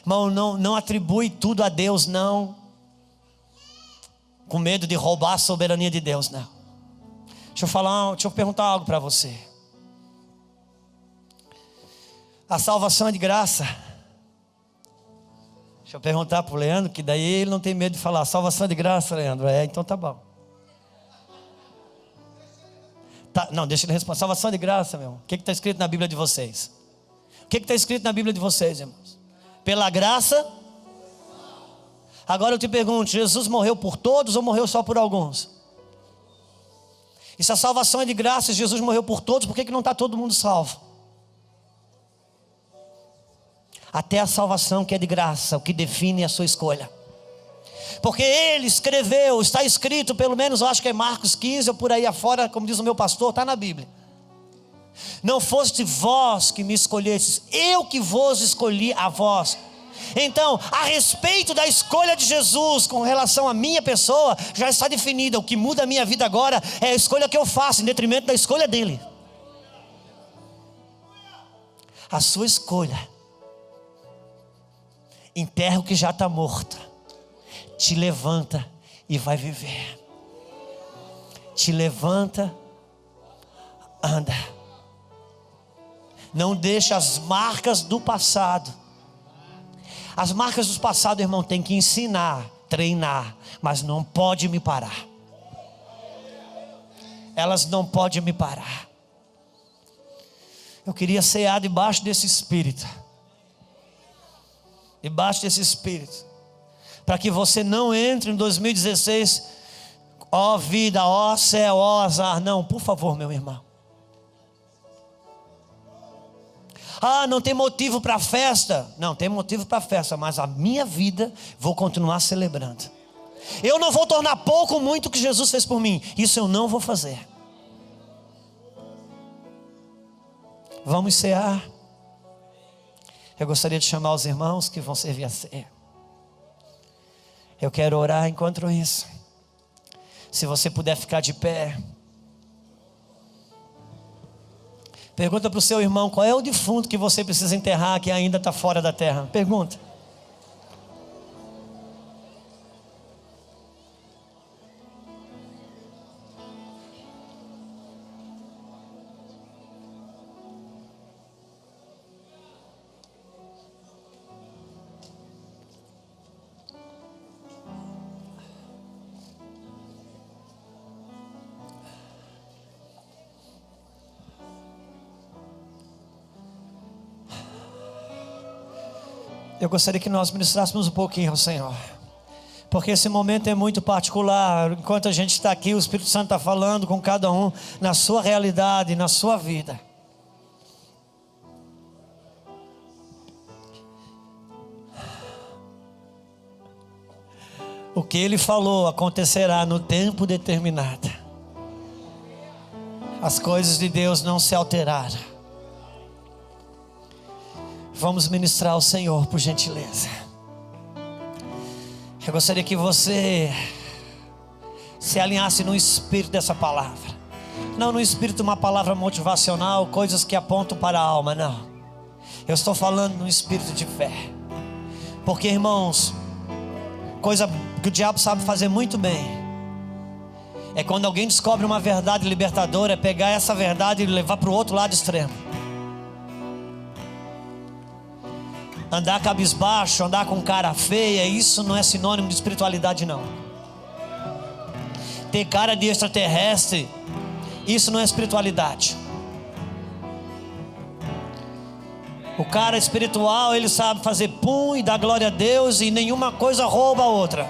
Irmão, não atribui tudo a Deus, não. Com medo de roubar a soberania de Deus, não. Deixa eu perguntar algo para você. A salvação é de graça. Deixa eu perguntar para o Leandro, que daí ele não tem medo de falar. Salvação é de graça, Leandro. Então tá bom. Tá, não, deixa ele responder. Salvação é de graça, meu irmão. O que está escrito na Bíblia de vocês? O que está escrito na Bíblia de vocês, irmãos? Pela graça. Agora eu te pergunto, Jesus morreu por todos ou morreu só por alguns? E se a salvação é de graça, e Jesus morreu por todos, por que não está todo mundo salvo? Até a salvação que é de graça, o que define a sua escolha. Porque ele escreveu, está escrito, pelo menos eu acho que é Marcos 15 ou por aí afora, como diz o meu pastor, está na Bíblia. Não foste vós que me escolhestes, eu que vos escolhi a vós. Então, a respeito da escolha de Jesus com relação à minha pessoa, já está definida. O que muda a minha vida agora é a escolha que eu faço, em detrimento da escolha dele. A sua escolha enterra o que já está morto, te levanta e vai viver. Te levanta, anda. Não deixa as marcas do passado. As marcas do passado, irmão, tem que ensinar, treinar, mas não pode me parar. Elas não podem me parar. Eu queria cear debaixo desse Espírito. Debaixo desse Espírito. Para que você não entre em 2016, ó vida, ó céu, ó azar. Não, por favor, meu irmão. Ah, não tem motivo para festa. Não, tem motivo para festa, mas a minha vida vou continuar celebrando. Eu não vou tornar pouco ou muito o que Jesus fez por mim. Isso eu não vou fazer. Vamos cear. Eu gostaria de chamar os irmãos que vão servir a ceia. Eu quero orar enquanto isso. Se você puder ficar de pé. Pergunta para o seu irmão, qual é o defunto que você precisa enterrar que ainda está fora da terra? Pergunta. Eu gostaria que nós ministrássemos um pouquinho ao Senhor, porque esse momento é muito particular. Enquanto a gente está aqui, o Espírito Santo está falando com cada um na sua realidade, na sua vida. O que Ele falou acontecerá no tempo determinado. As coisas de Deus não se alteraram. Vamos ministrar ao Senhor, por gentileza. Eu gostaria que você se alinhasse no espírito dessa palavra. Não no espírito de uma palavra motivacional, coisas que apontam para a alma, não. Eu estou falando no espírito de fé. Porque, irmãos, coisa que o diabo sabe fazer muito bem é quando alguém descobre uma verdade libertadora, é pegar essa verdade e levar para o outro lado extremo. Andar cabisbaixo, andar com cara feia, isso não é sinônimo de espiritualidade, não. Ter cara de extraterrestre, isso não é espiritualidade. O cara espiritual, ele sabe fazer pum e dar glória a Deus, e nenhuma coisa rouba a outra.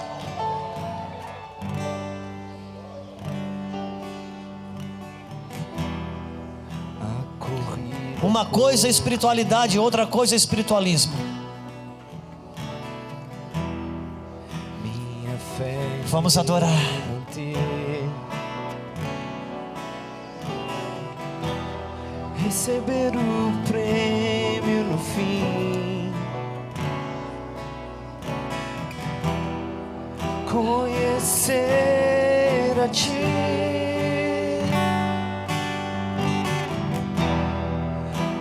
Uma coisa é espiritualidade, outra coisa é espiritualismo. Vamos adorar. Receber o prêmio no fim, conhecer a Ti,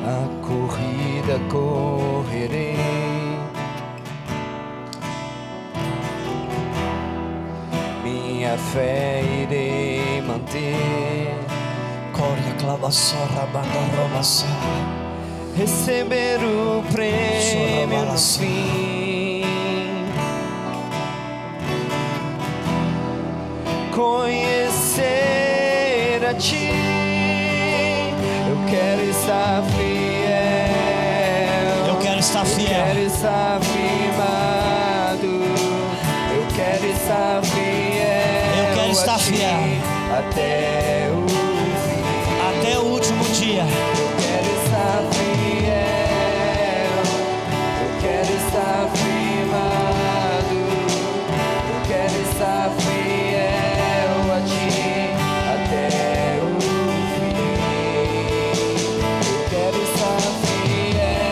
a corrida correrei, minha fé irei manter. Receber o prêmio no fim, conhecer a Ti. Eu quero estar fiel. Eu quero estar fiel. Eu quero estar firmado. Eu quero estar fiel. Eu quero estar fiel até o até o último dia. Eu quero estar fiel, eu quero estar firmado, eu quero estar fiel a Ti até o fim. Eu quero estar fiel,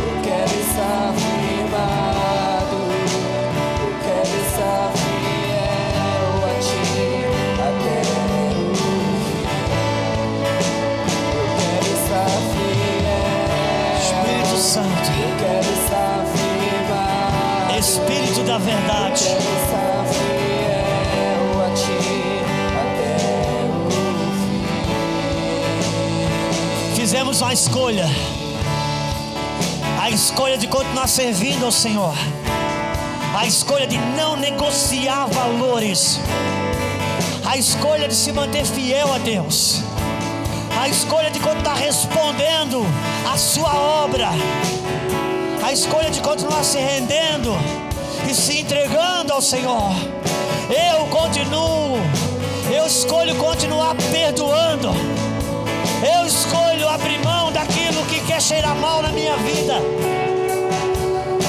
eu quero estar temos uma escolha. A escolha de continuar servindo ao Senhor. A escolha de não negociar valores. A escolha de se manter fiel a Deus. A escolha de continuar respondendo a sua obra. A escolha de continuar se rendendo e se entregando ao Senhor. Eu escolho continuar perdoando. Eu escolho abrir mão daquilo que quer cheirar mal na minha vida.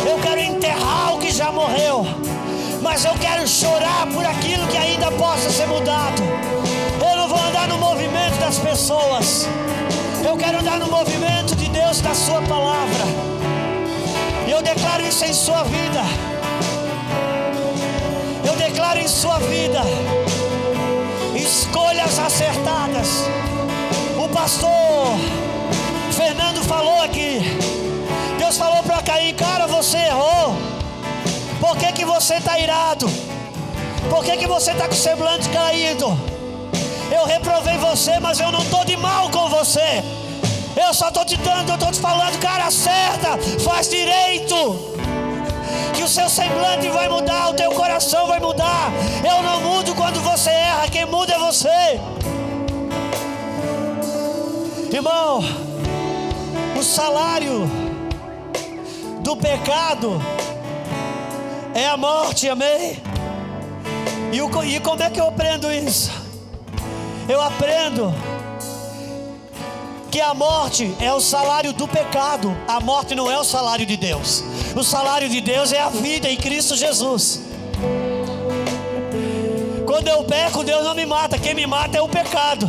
Eu quero enterrar o que já morreu, mas eu quero chorar por aquilo que ainda possa ser mudado. Eu não vou andar no movimento das pessoas. Eu quero andar no movimento de Deus, da sua palavra. E eu declaro isso em sua vida. Eu declaro em sua vida escolhas acertadas. O pastor Fernando falou aqui. Deus falou para Caim: cara, você errou. Por que você está irado? Por que você está com o semblante caído? Eu reprovei você, mas eu não estou de mal com você. Eu só estou te dando, eu estou te falando, cara, acerta, faz direito, que o seu semblante vai mudar, o teu coração vai mudar. Eu não mudo quando você erra, quem muda é você. Irmão, o salário do pecado é a morte, amém? E como é que eu aprendo isso? Eu aprendo que a morte é o salário do pecado. A morte não é o salário de Deus. O salário de Deus é a vida em Cristo Jesus. Quando eu peco, Deus não me mata. Quem me mata é o pecado.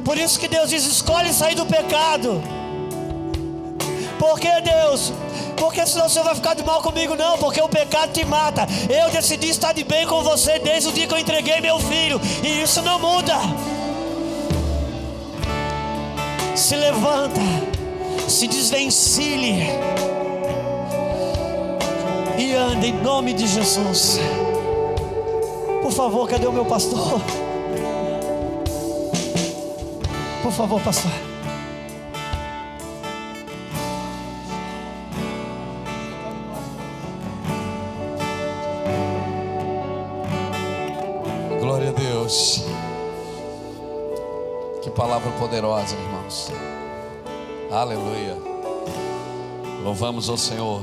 Por isso que Deus diz: escolhe sair do pecado. Por que, Deus? Porque senão você vai ficar de mal comigo. Não, porque o pecado te mata. Eu decidi estar de bem com você desde o dia que eu entreguei meu filho, e isso não muda. Se levanta, se desvencilhe e anda em nome de Jesus. Por favor, cadê o meu pastor? Por favor, pastor. Glória a Deus. Que palavra poderosa, irmãos. Aleluia. Louvamos ao Senhor.